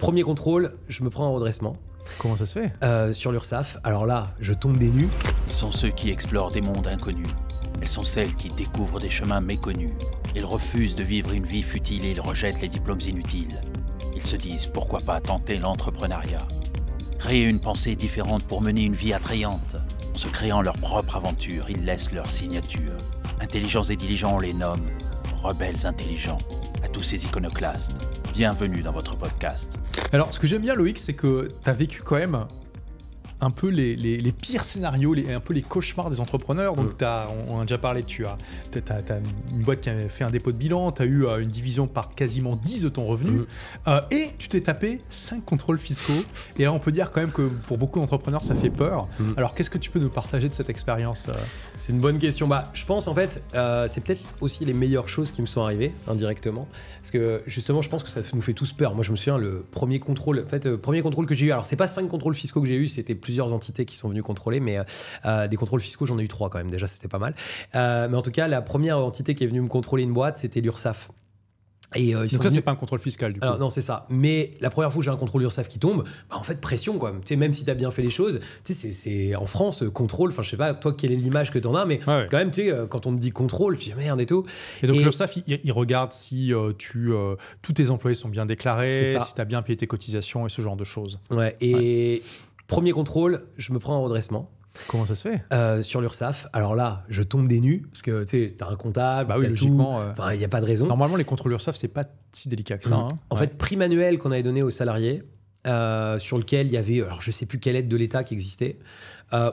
Premier contrôle, je me prends un redressement. Comment ça se fait? Sur l'URSSAF. Alors là, je tombe des nues. Ils sont ceux qui explorent des mondes inconnus. Elles sont celles qui découvrent des chemins méconnus. Ils refusent de vivre une vie futile et ils rejettent les diplômes inutiles. Ils se disent pourquoi pas tenter l'entrepreneuriat. Créer une pensée différente pour mener une vie attrayante. En se créant leur propre aventure, ils laissent leur signature. Intelligents et diligents, on les nomme rebelles intelligents. À tous ces iconoclastes, bienvenue dans votre podcast. Alors, ce que j'aime bien, Loïc, c'est que tu as vécu quand même un peu les pires scénarios, un peu les cauchemars des entrepreneurs. Donc, on a déjà parlé, tu as une boîte qui a fait un dépôt de bilan, tu as eu une division par quasiment 10 de ton revenu, et tu t'es tapé 5 contrôles fiscaux. Et là, on peut dire quand même que pour beaucoup d'entrepreneurs, ça fait peur. Alors, qu'est-ce que tu peux nous partager de cette expérience? C'est une bonne question. Je pense en fait, c'est peut-être aussi les meilleures choses qui me sont arrivées indirectement. Parce que justement, je pense que ça nous fait tous peur. Moi, je me souviens, le premier contrôle que j'ai eu, alors c'est pas 5 contrôles fiscaux que j'ai eu, c'était plusieurs entités qui sont venues contrôler, mais des contrôles fiscaux, j'en ai eu 3 quand même, déjà c'était pas mal. Mais en tout cas, la première entité qui est venue me contrôler une boîte, c'était l'URSSAF. Et, donc ça, c'est pas un contrôle fiscal du coup. Alors, non, c'est ça. Mais la première fois que j'ai un contrôle URSSAF qui tombe, en fait, pression quoi. Tu sais, même si tu as bien fait les choses, tu sais, c'est en France, contrôle, enfin je sais pas, toi, quelle est l'image que tu en as, mais quand même, tu sais, quand on te dit contrôle, tu dis merde et tout. Et donc l'URSSAF, il regarde si tous tes employés sont bien déclarés, si tu as bien payé tes cotisations et ce genre de choses. Ouais, et premier contrôle, je me prends un redressement. Comment ça se fait? Sur l'URSSAF. Alors là, je tombe des nues parce que tu sais, t'as un comptable, oui, logiquement. Il n'y a pas de raison. Normalement, les contrôles URSSAF, c'est pas si délicat que ça. En fait, prime annuel qu'on avait donné aux salariés, sur lequel il y avait, alors je sais plus quelle aide de l'État qui existait,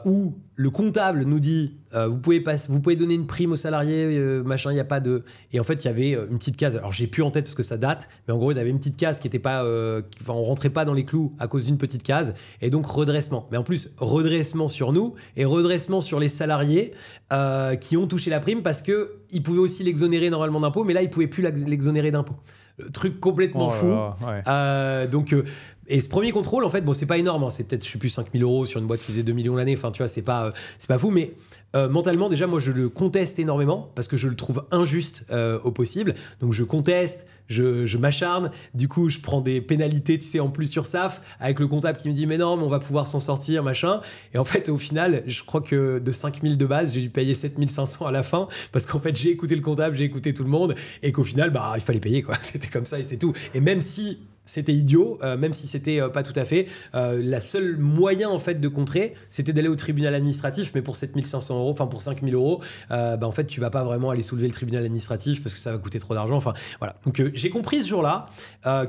où le comptable nous dit vous pouvez donner une prime aux salariés, machin, il n'y a pas de. Et en fait, il y avait une petite case. Alors j'ai plus en tête parce que ça date, mais en gros, il y avait une petite case qui était pas. On rentrait pas dans les clous à cause d'une petite case, et donc redressement. Mais en plus, redressement sur nous et redressement sur les salariés qui ont touché la prime parce qu'ils pouvaient aussi l'exonérer normalement d'impôts, mais là, ils pouvaient plus l'exonérer d'impôts. Truc complètement fou. Donc, et ce premier contrôle, en fait, bon, c'est pas énorme, hein, c'est peut-être, je sais plus, 5 000 € sur une boîte qui faisait 2 millions l'année. Enfin, tu vois, c'est pas fou, mais mentalement, déjà, moi, je le conteste énormément parce que je le trouve injuste au possible. Donc, je conteste, je m'acharne. Du coup, je prends des pénalités, tu sais, en plus sur SAF, avec le comptable qui me dit, mais non, mais on va pouvoir s'en sortir, machin. Et en fait, au final, je crois que de 5 000 de base, j'ai dû payer 7 500 à la fin parce qu'en fait, j'ai écouté le comptable, j'ai écouté tout le monde et qu'au final, il fallait payer, quoi. C'était comme ça et c'est tout. Et même si c'était idiot, même si c'était pas tout à fait, la seule moyen en fait de contrer, c'était d'aller au tribunal administratif, mais pour 7 500 €, enfin pour 5 000 €, en fait tu vas pas vraiment aller soulever le tribunal administratif parce que ça va coûter trop d'argent. Enfin voilà. Donc j'ai compris ce jour-là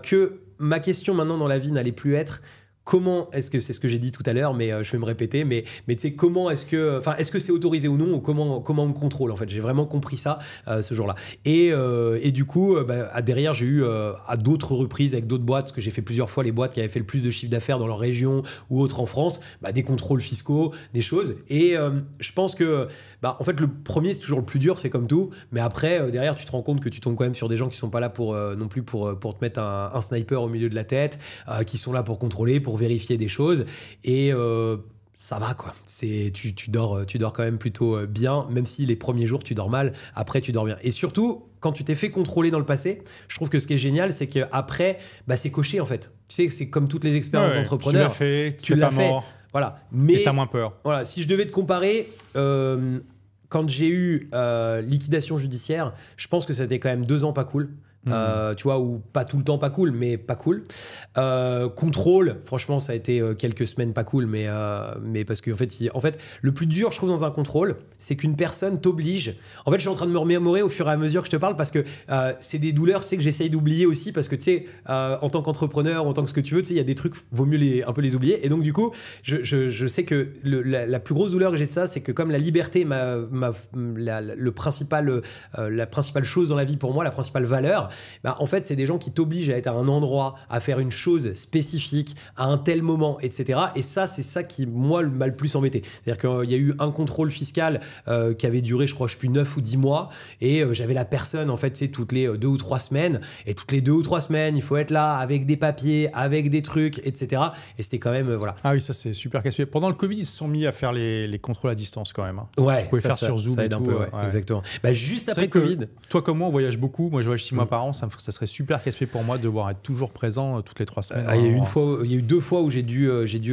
que ma question maintenant dans la vie n'allait plus être comment est-ce que c'est ce que j'ai dit tout à l'heure, mais je vais me répéter, mais tu sais, comment est-ce que c'est autorisé ou non, ou comment on me contrôle en fait. J'ai vraiment compris ça ce jour-là. Et du coup, derrière, j'ai eu à d'autres reprises avec d'autres boîtes, parce que j'ai fait plusieurs fois les boîtes qui avaient fait le plus de chiffre d'affaires dans leur région ou autre en France, des contrôles fiscaux, des choses. Et je pense que en fait, le premier, c'est toujours le plus dur, c'est comme tout. Mais après, derrière, tu te rends compte que tu tombes quand même sur des gens qui sont pas là pour non plus pour te mettre un sniper au milieu de la tête, qui sont là pour contrôler, pour vérifier des choses. Et ça va, quoi. Tu dors quand même plutôt bien, même si les premiers jours, tu dors mal. Après, tu dors bien. Et surtout, quand tu t'es fait contrôler dans le passé, je trouve que ce qui est génial, c'est qu'après, c'est coché, en fait. Tu sais, c'est comme toutes les expériences d'entrepreneurs. Tu l'as fait, tu l'as pas mort. Voilà. Mais t'as moins peur. Voilà, si je devais te comparer, quand j'ai eu liquidation judiciaire, je pense que c'était quand même 2 ans pas cool. Tu vois, ou pas tout le temps pas cool, mais pas cool. Contrôle, franchement, ça a été quelques semaines pas cool, mais parce qu'en fait, le plus dur, je trouve, dans un contrôle, c'est qu'une personne t'oblige. En fait, je suis en train de me remémorer au fur et à mesure que je te parle parce que c'est des douleurs, tu sais, que j'essaye d'oublier aussi parce que, tu sais, en tant qu'entrepreneur, en tant que ce que tu veux, tu sais, il y a des trucs, vaut mieux un peu les oublier. Et donc, du coup, je sais que la plus grosse douleur que j'ai, c'est que comme la liberté, la principale chose dans la vie pour moi, la principale valeur, en fait, c'est des gens qui t'obligent à être à un endroit, à faire une chose spécifique, à un tel moment, etc. Et ça, c'est ça qui, moi, m'a le plus embêté. C'est-à-dire qu'il y a eu un contrôle fiscal qui avait duré, je crois, 9 ou 10 mois. Et j'avais la personne, en fait, toutes les 2 ou 3 semaines. Et toutes les 2 ou 3 semaines, il faut être là avec des papiers, avec des trucs, etc. Et c'était quand même, voilà. Ah oui, ça, c'est super casse-pied. Pendant le Covid, ils se sont mis à faire les contrôles à distance quand même. Hein. Ouais, vous pouvez faire sur Zoom ça aide et tout. un peu, exactement. Juste après que Covid. Toi, comme moi, on voyage beaucoup. Moi, je voyage 6 mois par parents, ça serait super casse-pied pour moi de devoir être toujours présent toutes les 3 semaines. Il y a eu 2 fois où j'ai dû.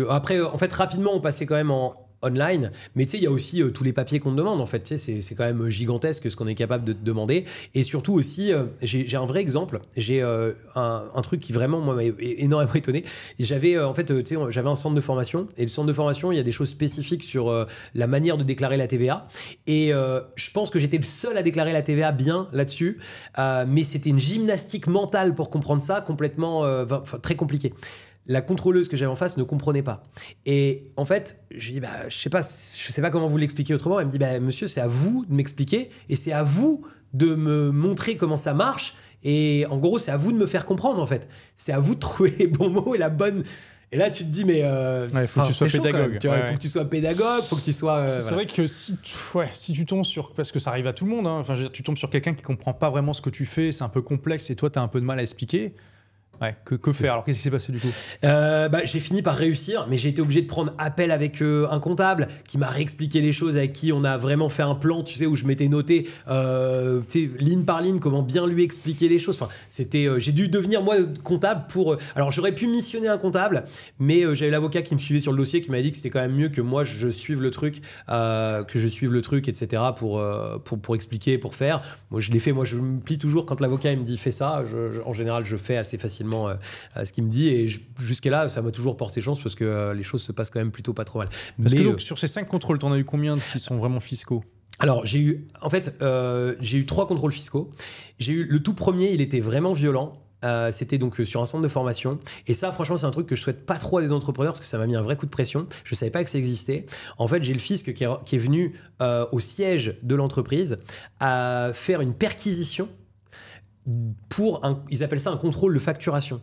Après, en fait, rapidement, on passait quand même en online, mais tu sais, il y a aussi tous les papiers qu'on te demande, en fait, tu sais, c'est quand même gigantesque ce qu'on est capable de te demander, et surtout aussi, j'ai un vrai exemple, j'ai un truc qui vraiment, moi, m'a énormément étonné, j'avais, en fait, tu sais, j'avais un centre de formation, et le centre de formation, il y a des choses spécifiques sur la manière de déclarer la TVA, et je pense que j'étais le seul à déclarer la TVA bien là-dessus, mais c'était une gymnastique mentale pour comprendre ça, complètement, très compliqué. La contrôleuse que j'avais en face ne comprenait pas. Et en fait, je lui dis, je sais pas comment vous l'expliquer autrement. Elle me dit, monsieur, c'est à vous de m'expliquer et c'est à vous de me montrer comment ça marche. Et en gros, c'est à vous de me faire comprendre, en fait. C'est à vous de trouver les bons mots et la bonne... Et là, tu te dis, mais faut que tu sois pédagogue. Il faut que tu sois pédagogue, faut que tu sois... c'est vrai que si tu tombes sur... Parce que ça arrive à tout le monde, hein, tu tombes sur quelqu'un qui comprend pas vraiment ce que tu fais, c'est un peu complexe et toi, tu as un peu de mal à expliquer. Ouais, que faire? Alors, qu'est-ce qui s'est passé du coup? J'ai fini par réussir, mais j'ai été obligé de prendre appel avec un comptable qui m'a réexpliqué les choses, avec qui on a vraiment fait un plan, tu sais, où je m'étais noté ligne par ligne comment bien lui expliquer les choses. Enfin, j'ai dû devenir moi comptable pour... alors, j'aurais pu missionner un comptable, mais j'avais l'avocat qui me suivait sur le dossier qui m'a dit que c'était quand même mieux que moi je suive le truc, etc. pour expliquer, pour faire. Moi, je l'ai fait. Moi, je me plie toujours quand l'avocat il me dit fais ça. En général, je fais assez facilement ce qu'il me dit, et jusqu'à là ça m'a toujours porté chance parce que les choses se passent quand même plutôt pas trop mal. Parce que donc, sur ces 5 contrôles, t'en as eu combien qui sont vraiment fiscaux? Alors j'ai eu 3 contrôles fiscaux. J'ai eu le tout premier, il était vraiment violent. C'était donc sur un centre de formation, et ça franchement c'est un truc que je souhaite pas trop à des entrepreneurs parce que ça m'a mis un vrai coup de pression. Je savais pas que ça existait. En fait, j'ai le fisc qui est venu au siège de l'entreprise à faire une perquisition pour ils appellent ça un contrôle de facturation.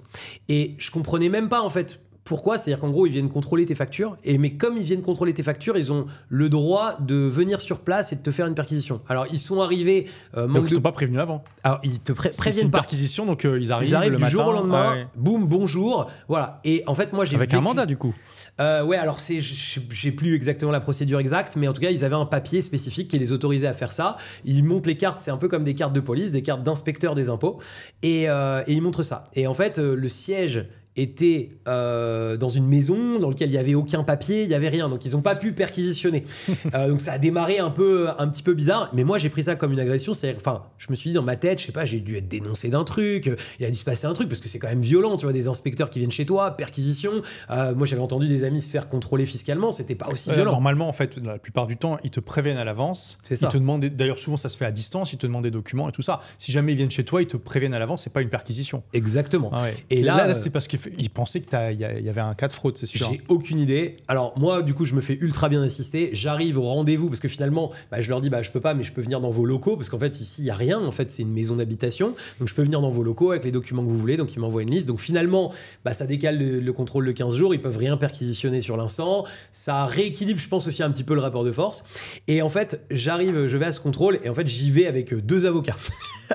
Et je comprenais même pas en fait pourquoi. C'est-à-dire qu'en gros ils viennent contrôler tes factures, mais comme ils viennent contrôler tes factures, ils ont le droit de venir sur place et de te faire une perquisition. Alors ils sont arrivés donc ils t'ont pas prévenu avant. Alors ils te préviennent pas. C'est une perquisition, donc ils arrivent le du matin, jour au lendemain, boum, bonjour, voilà. Et en fait moi j'ai avec un mandat du coup. Ouais, alors j'ai plus exactement la procédure exacte, mais en tout cas ils avaient un papier spécifique qui les autorisait à faire ça. Ils montrent les cartes, c'est un peu comme des cartes de police, des cartes d'inspecteur des impôts, et ils montrent ça. Et en fait le siège était dans une maison dans laquelle il n'y avait aucun papier, il n'y avait rien, donc ils n'ont pas pu perquisitionner. Donc ça a démarré un petit peu bizarre, mais moi j'ai pris ça comme une agression. Enfin, je me suis dit dans ma tête, je sais pas, j'ai dû être dénoncé d'un truc, il a dû se passer un truc parce que c'est quand même violent, tu vois, des inspecteurs qui viennent chez toi, perquisition. Moi j'avais entendu des amis se faire contrôler fiscalement, c'était pas aussi violent. Normalement, en fait, la plupart du temps, ils te préviennent à l'avance. C'est ça. Ils te demandent, d'ailleurs souvent ça se fait à distance, ils te demandent des documents et tout ça. Si jamais ils viennent chez toi, ils te préviennent à l'avance, c'est pas une perquisition. Exactement. Ah ouais. Et là c'est parce qu'ils pensaient que il y avait un cas de fraude, c'est sûr. J'ai aucune idée. Alors moi, du coup, je me fais ultra bien assister. J'arrive au rendez-vous parce que finalement, je leur dis, je peux pas, mais je peux venir dans vos locaux parce qu'en fait, ici, il y a rien. En fait, c'est une maison d'habitation. Donc, je peux venir dans vos locaux avec les documents que vous voulez. Donc, ils m'envoient une liste. Donc, finalement, ça décale le contrôle de 15 jours. Ils peuvent rien perquisitionner sur l'instant. Ça rééquilibre, je pense, aussi un petit peu le rapport de force. Et en fait, je vais à ce contrôle et en fait, j'y vais avec 2 avocats.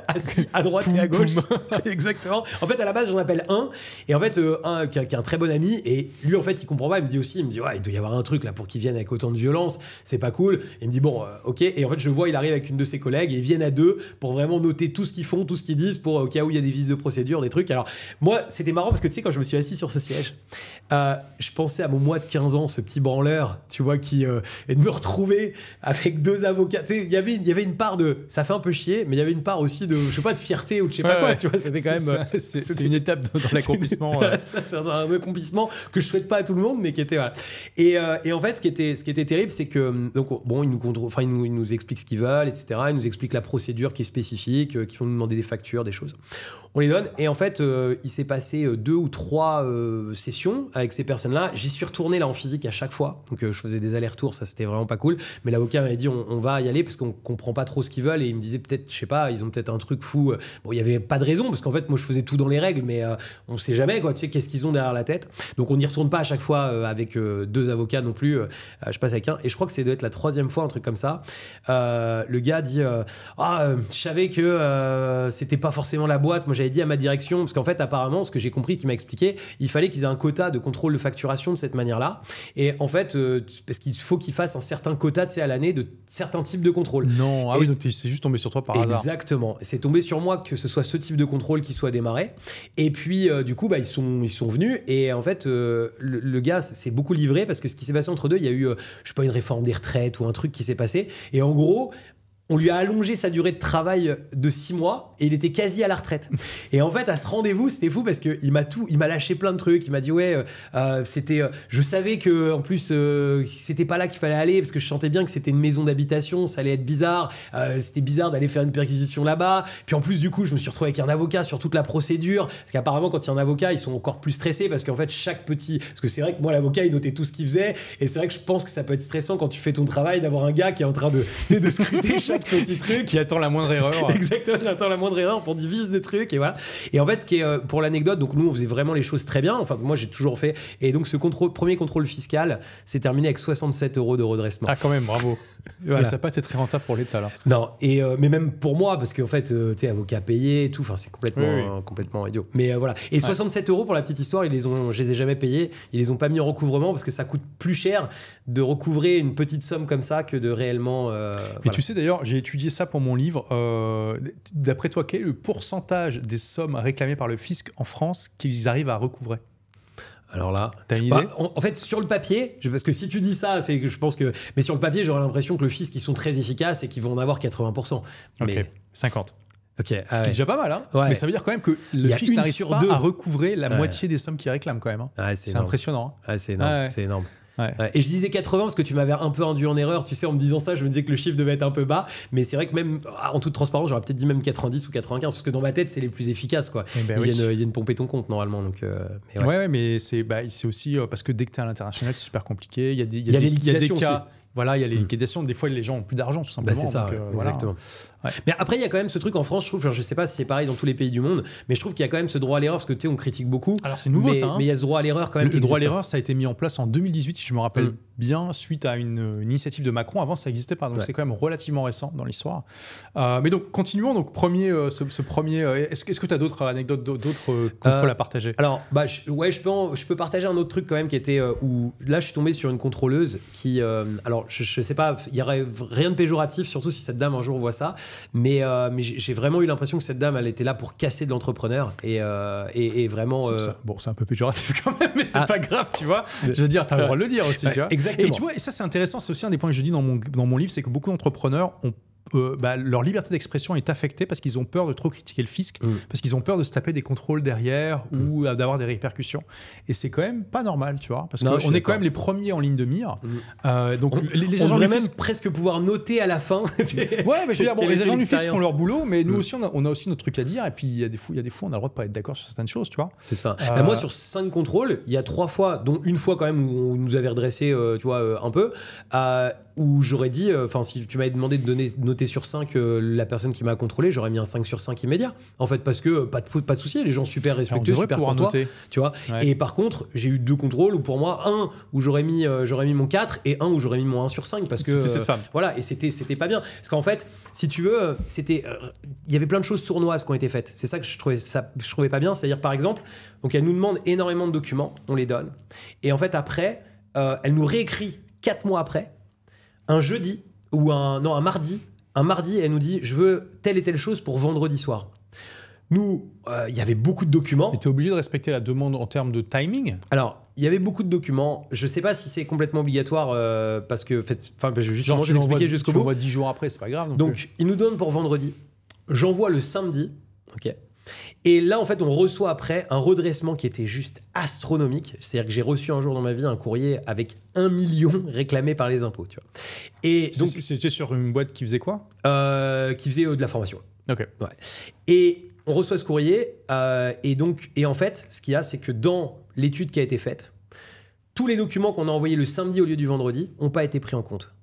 Assis à droite et à gauche. Exactement. En fait, à la base, j'en appelle un. Et en fait, un qui est un très bon ami. Et lui, en fait, il comprend pas. Il me dit, ouais, il doit y avoir un truc là pour qu'ils viennent avec autant de violence. C'est pas cool. Il me dit, bon, ok. Et en fait, je vois, il arrive avec une de ses collègues et ils viennent à 2 pour vraiment noter tout ce qu'ils font, tout ce qu'ils disent pour au cas où il y a des vices de procédure, des trucs. Alors, moi, c'était marrant parce que tu sais, quand je me suis assis sur ce siège, je pensais à mon moi de 15 ans, ce petit branleur, tu vois, et de me retrouver avec 2 avocats. Tu sais, il y avait une part de, ça fait un peu chier, mais il y avait une part aussi de, je sais pas, de fierté ou de je sais pas quoi, tu vois, c'était quand même... C'est une étape dans l'accomplissement. C'est un accomplissement que je souhaite pas à tout le monde, mais qui était... Voilà. Et en fait, ce qui était terrible, c'est que, donc, bon, ils nous expliquent ce qu'ils veulent, etc. Ils nous expliquent la procédure qui est spécifique, qui vont nous demander des factures, des choses. On les donne, et en fait, il s'est passé 2 ou 3 sessions avec ces personnes-là. J'y suis retourné là en physique à chaque fois, donc je faisais des allers-retours, ça c'était vraiment pas cool. Mais l'avocat m'avait dit, on va y aller parce qu'on comprend pas trop ce qu'ils veulent, et il me disait peut-être, je sais pas, ils ont peut-être un truc fou. Bon, il y avait pas de raison parce qu'en fait, moi je faisais tout dans les règles, mais on sait jamais quoi. tu sais, qu'est-ce qu'ils ont derrière la tête. Donc on n'y retourne pas à chaque fois avec 2 avocats non plus. Je passe avec un. Et je crois que c'est doit être la 3e fois, un truc comme ça. Le gars dit je savais que c'était pas forcément la boîte. Moi, j'avais dit à ma direction, parce qu'en fait, apparemment, ce que j'ai compris, qu'il m'a expliqué, il fallait qu'ils aient un quota de contrôle de facturation de cette manière-là. Et en fait, parce qu'il faut qu'ils fassent un certain quota, tu sais, à l'année de certains types de contrôles. Non, oui, donc c'est juste tombé sur toi par hasard. Exactement. C'est tombé sur moi que ce soit ce type de contrôle qui soit démarré. Et puis, du coup, ils sont venus. Et en fait, le gars s'est beaucoup livré parce que ce qui s'est passé entre deux, il y a eu, je sais pas, une réforme des retraites ou un truc qui s'est passé. Et en gros, on lui a allongé sa durée de travail de 6 mois et il était quasi à la retraite. Et en fait, à ce rendez-vous, c'était fou parce qu'il m'a lâché plein de trucs. Il m'a dit je savais que en plus c'était pas là qu'il fallait aller parce que je sentais bien que c'était une maison d'habitation, ça allait être bizarre. C'était bizarre d'aller faire une perquisition là-bas. Puis en plus du coup, je me suis retrouvé avec un avocat sur toute la procédure parce qu'apparemment quand il y a un avocat, ils sont encore plus stressés parce qu'en fait parce que c'est vrai que moi l'avocat il notait tout ce qu'il faisait et c'est vrai que je pense que ça peut être stressant quand tu fais ton travail d'avoir un gars qui est en train de scruter chaque petit truc qui attend la moindre erreur. Exactement, il attend la moindre erreur pour diviser des trucs et voilà. Et en fait, ce qui est pour l'anecdote, donc nous on faisait vraiment les choses très bien. Enfin, moi j'ai toujours fait. Et donc ce premier contrôle fiscal s'est terminé avec 67 € de redressement. Ah, quand même, bravo. Voilà. Ça n'a pas été très rentable pour l'État là. Non, mais même pour moi, parce qu'en fait, tu es avocat payé et tout, enfin c'est complètement idiot. Mais voilà. Et 67 € pour la petite histoire, je les ai jamais payés. Ils les ont pas mis en recouvrement parce que ça coûte plus cher de recouvrer une petite somme comme ça que de réellement. Et tu sais d'ailleurs, j'ai étudié ça pour mon livre. D'après toi, quel est le pourcentage des sommes réclamées par le fisc en France qu'ils arrivent à recouvrer? Alors là, t'as une idée? En fait, sur le papier, parce que si tu dis ça, c'est que je pense que. Mais sur le papier, j'aurais l'impression que le fisc, ils sont très efficaces et qu'ils vont en avoir 80%. Mais... Ok, 50. Ok, ce qui est déjà pas mal, hein. Ouais. Mais ça veut dire quand même que le fisc n'arrive pas à recouvrer la moitié des sommes qu'ils réclament quand même. Hein. C'est impressionnant. Hein. C'est énorme. C'est énorme. Ouais. Et je disais 80 parce que tu m'avais un peu induit en erreur, tu sais, en me disant ça, je me disais que le chiffre devait être un peu bas, mais c'est vrai que même en toute transparence, j'aurais peut-être dit même 90 ou 95 parce que dans ma tête, c'est les plus efficaces, quoi. Ils viennent pomper ton compte normalement, donc. Mais c'est aussi parce que dès que t'es à l'international, c'est super compliqué. Il y a les liquidations des cas. Aussi. Voilà, il y a les liquidations. Des fois, les gens ont plus d'argent, tout simplement. C'est ça, donc, exactement. Voilà. Mais après, il y a quand même ce truc en France, je trouve, je sais pas si c'est pareil dans tous les pays du monde, mais je trouve qu'il y a quand même ce droit à l'erreur, parce que tu sais, on critique beaucoup. Alors c'est nouveau ça. Hein. Mais il y a ce droit à l'erreur quand même. Le droit à l'erreur, ça a été mis en place en 2018, si je me rappelle bien, suite à une initiative de Macron. Avant, ça n'existait pas, donc c'est quand même relativement récent dans l'histoire. Mais donc, continuons. Donc, ce premier. Est-ce que tu as d'autres anecdotes, d'autres contrôles à partager? Alors, je peux partager un autre truc quand même qui était où là, je suis tombé sur une contrôleuse qui. Alors, je sais pas, il y aurait rien de péjoratif, surtout si cette dame un jour voit ça, mais j'ai vraiment eu l'impression que cette dame, elle était là pour casser de l'entrepreneur et vraiment. Bon, c'est un peu péjoratif quand même, mais c'est pas grave, tu vois. Je veux dire, t'as le droit de le dire aussi, tu vois. Exactement. Et tu vois, et ça c'est intéressant, c'est aussi un des points que je dis dans mon livre, c'est que beaucoup d'entrepreneurs ont leur liberté d'expression est affectée parce qu'ils ont peur de trop critiquer le fisc, parce qu'ils ont peur de se taper des contrôles derrière ou d'avoir des répercussions. Et c'est quand même pas normal, tu vois, parce qu'on est quand même les premiers en ligne de mire. Donc les agents du fisc presque pouvoir noter à la fin. Ouais, mais je veux dire, les agents du fisc font leur boulot, mais nous aussi, on a aussi notre truc à dire. Et puis il y a des fois, on a le droit de pas être d'accord sur certaines choses, tu vois. C'est ça. Moi, sur 5 contrôles, il y a 3 fois, dont une fois quand même où on nous avait redressé, tu vois, un peu. Où j'aurais dit, si tu m'avais demandé de noter sur 5 la personne qui m'a contrôlé, j'aurais mis un 5 sur 5 immédiat. En fait, parce que pas de souci, les gens super respectueux, super courtois, tu vois. Ouais. Et par contre, j'ai eu 2 contrôles où pour moi, un où j'aurais mis mon 4 et un où j'aurais mis mon 1 sur 5 parce que c'était cette femme. Voilà, et c'était pas bien. Parce qu'en fait, si tu veux, il y avait plein de choses sournoises qui ont été faites. C'est ça que je trouvais pas bien. C'est-à-dire, par exemple, donc elle nous demande énormément de documents, on les donne. Et en fait, après, elle nous réécrit 4 mois après, un jeudi ou un mardi, elle nous dit je veux telle et telle chose pour vendredi soir. Nous, il y avait beaucoup de documents. Et tu es obligé de respecter la demande en termes de timing? Alors, il y avait beaucoup de documents. Je sais pas si c'est complètement obligatoire parce que, justement, je vais l'expliquer jusqu'au bout. Tu l'envoies 10 jours après, c'est pas grave. Donc, il nous donne pour vendredi. J'envoie le samedi. Ok. Et là, en fait, on reçoit après un redressement qui était juste astronomique. C'est-à-dire que j'ai reçu un jour dans ma vie un courrier avec 1 million réclamé par les impôts. Tu vois. Et donc, c'était sur une boîte qui faisait quoi? Qui faisait de la formation. Ok. Ouais. Et on reçoit ce courrier. Et en fait, ce qu'il y a, c'est que dans l'étude qui a été faite, tous les documents qu'on a envoyés le samedi au lieu du vendredi n'ont pas été pris en compte.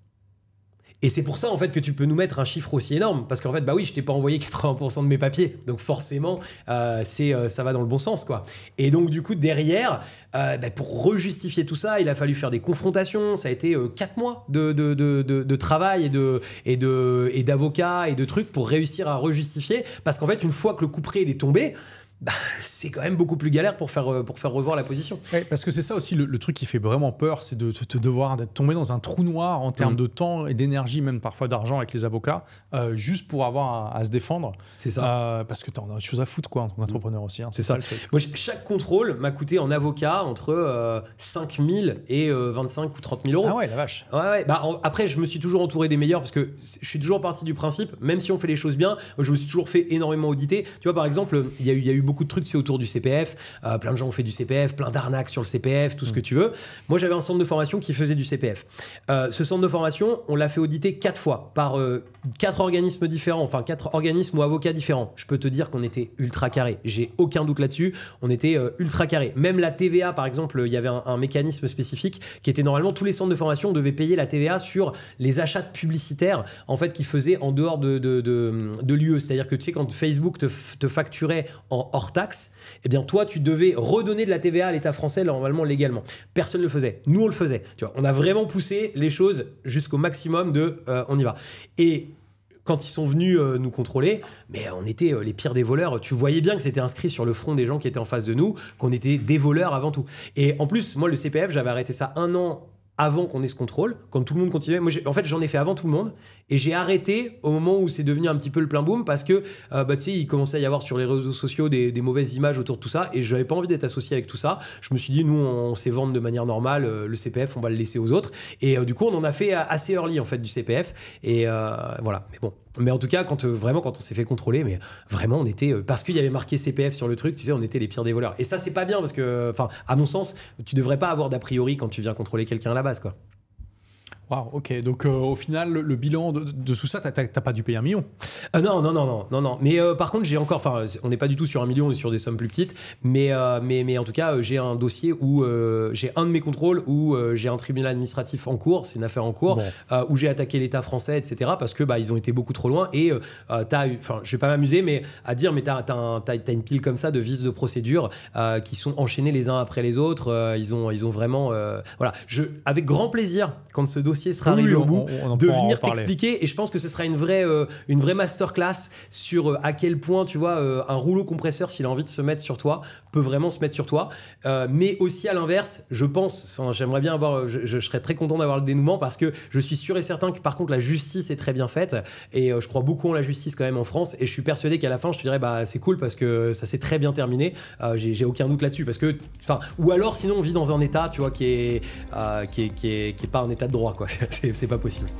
Et c'est pour ça, en fait, que tu peux nous mettre un chiffre aussi énorme. Parce qu'en fait, bah oui, je t'ai pas envoyé 80% de mes papiers. Donc forcément, ça va dans le bon sens, quoi. Et donc, du coup, derrière, pour rejustifier tout ça, il a fallu faire des confrontations. Ça a été 4 mois de travail et d'avocats et de trucs pour réussir à rejustifier. Parce qu'en fait, une fois que le couperet il est tombé, c'est quand même beaucoup plus galère pour faire revoir la position. Ouais, parce que c'est ça aussi le truc qui fait vraiment peur, c'est de devoir tomber dans un trou noir en termes de temps et d'énergie, même parfois d'argent avec les avocats, juste pour avoir à se défendre. C'est ça. Parce que t'en as autre chose à foutre, quoi, en tant qu'entrepreneur aussi. Hein, c'est ça. Moi, chaque contrôle m'a coûté en avocat entre 5 000 et 25 ou 30 000 euros. Ah ouais, la vache. Ouais. Après, je me suis toujours entouré des meilleurs parce que je suis toujours parti du principe, même si on fait les choses bien, je me suis toujours fait énormément auditer. Tu vois, par exemple, il y a eu beaucoup de trucs autour du CPF, plein de gens ont fait du CPF, plein d'arnaques sur le CPF, tout ce que tu veux. Moi, j'avais un centre de formation qui faisait du CPF. Ce centre de formation, on l'a fait auditer 4 fois par 4 organismes différents, enfin 4 organismes ou avocats différents. Je peux te dire qu'on était ultra carré. J'ai aucun doute là-dessus. On était ultra carré. Même la TVA, par exemple, il y avait un mécanisme spécifique qui était normalement tous les centres de formation devaient payer la TVA sur les achats publicitaires en fait qu'ils faisaient en dehors de l'UE. C'est-à-dire que tu sais quand Facebook te facturait en hors taxe, eh bien toi tu devais redonner de la TVA à l'État français normalement légalement. Personne ne le faisait. Nous on le faisait. Tu vois, on a vraiment poussé les choses jusqu'au maximum de on y va. Et quand ils sont venus nous contrôler, mais on était les pires des voleurs. Tu voyais bien que c'était inscrit sur le front des gens qui étaient en face de nous, qu'on était des voleurs avant tout. Et en plus, moi le CPF, j'avais arrêté ça 1 an avant qu'on ait ce contrôle, quand tout le monde continuait. Moi, en fait, j'en ai fait avant tout le monde et j'ai arrêté au moment où c'est devenu un petit peu le plein boom parce que, tu sais, il commençait à y avoir sur les réseaux sociaux des mauvaises images autour de tout ça et je n'avais pas envie d'être associé avec tout ça. Je me suis dit, nous, on sait vendre de manière normale, le CPF, on va le laisser aux autres. Et du coup, on en a fait assez early, en fait, du CPF. Et voilà, mais bon. Mais en tout cas, quand on s'est fait contrôler, mais vraiment, on était... parce qu'il y avait marqué CPF sur le truc, tu sais, on était les pires des voleurs. Et ça, c'est pas bien parce que, enfin, à mon sens, tu devrais pas avoir d'a priori quand tu viens contrôler quelqu'un à la base, quoi. Waouh, ok. Donc au final, le bilan de tout ça, t'as pas dû payer 1 million. Non. Mais par contre, j'ai encore, enfin, on n'est pas du tout sur 1 million, on est sur des sommes plus petites. Mais en tout cas, j'ai un dossier où j'ai un de mes contrôles où j'ai un tribunal administratif en cours, c'est une affaire en cours, où j'ai attaqué l'État français, etc. Parce que ils ont été beaucoup trop loin. Et je vais pas m'amuser, mais à dire, mais t'as une pile comme ça de vices de procédure qui sont enchaînés les uns après les autres. Ils ont vraiment, voilà. Avec grand plaisir, quand ce dossier sera arrivé au bout, de venir t'expliquer, et je pense que ce sera une vraie masterclass sur à quel point, tu vois, un rouleau compresseur, s'il a envie de se mettre sur toi, peut vraiment se mettre sur toi, mais aussi à l'inverse, je pense, j'aimerais bien avoir, je serais très content d'avoir le dénouement, parce que je suis sûr et certain que par contre la justice est très bien faite, et je crois beaucoup en la justice quand même en France, et je suis persuadé qu'à la fin je te dirais c'est cool parce que ça s'est très bien terminé, j'ai aucun doute là-dessus, parce que, ou alors sinon on vit dans un état, tu vois, qui est pas un état de droit, quoi. C'est pas possible.